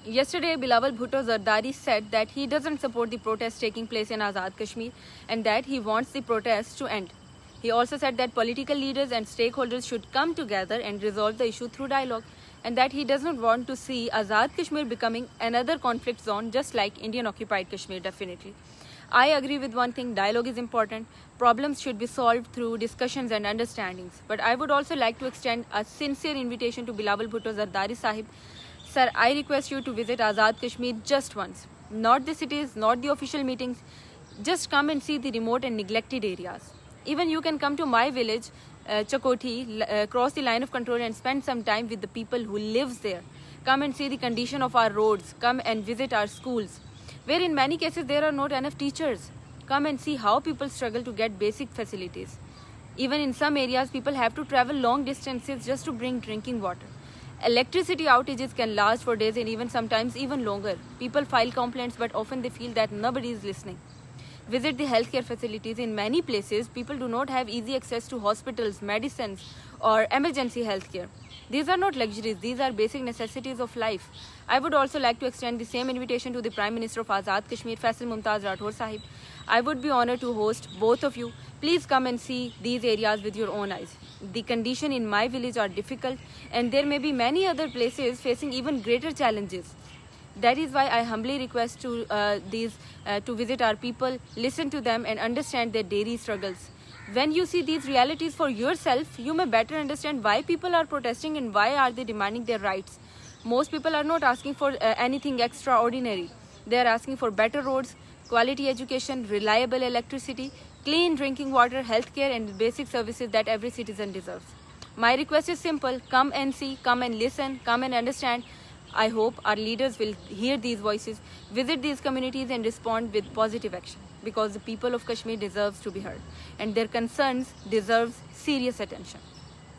Yesterday, Bilawal Bhutto Zardari said that he doesn't support the protests taking place in Azad Kashmir and that he wants the protests to end. He also said that political leaders and stakeholders should come together and resolve the issue through dialogue, and that he does not want to see Azad Kashmir becoming another conflict zone just like Indian occupied Kashmir definitely. I agree with one thing, dialogue is important. Problems should be solved through discussions and understandings. But I would also like to extend a sincere invitation to Bilawal Bhutto Zardari Sahib. Sir, I request you to visit Azad Kashmir just once. Not the cities, not the official meetings. Just come and see the remote and neglected areas. Even you can come to my village, Chakoti, cross the line of control and spend some time with the people who lives there. Come and see the condition of our roads. Come and visit our schools, where in many cases there are not enough teachers. Come and see how people struggle to get basic facilities. Even in some areas, people have to travel long distances just to bring drinking water. Electricity outages can last for days and even sometimes even longer. People file complaints, but often they feel that nobody is listening. Visit the healthcare facilities. In many places, people do not have easy access to hospitals, medicines, or emergency healthcare. These are not luxuries, these are basic necessities of life. I would also like to extend the same invitation to the Prime Minister of Azad Kashmir, Faisal Mumtaz Rathore Sahib. I would be honored to host both of you. Please come and see these areas with your own eyes. The conditions in my village are difficult, and there may be many other places facing even greater challenges. That is why I humbly request to visit our people, listen to them and understand their daily struggles. When you see these realities for yourself, you may better understand why people are protesting and why are they demanding their rights. Most people are not asking for anything extraordinary. They are asking for better roads, quality education, reliable electricity, clean drinking water, healthcare and basic services that every citizen deserves. My request is simple, come and see, come and listen, come and understand. I hope our leaders will hear these voices, visit these communities and respond with positive action, because the people of Kashmir deserves to be heard and their concerns deserves serious attention.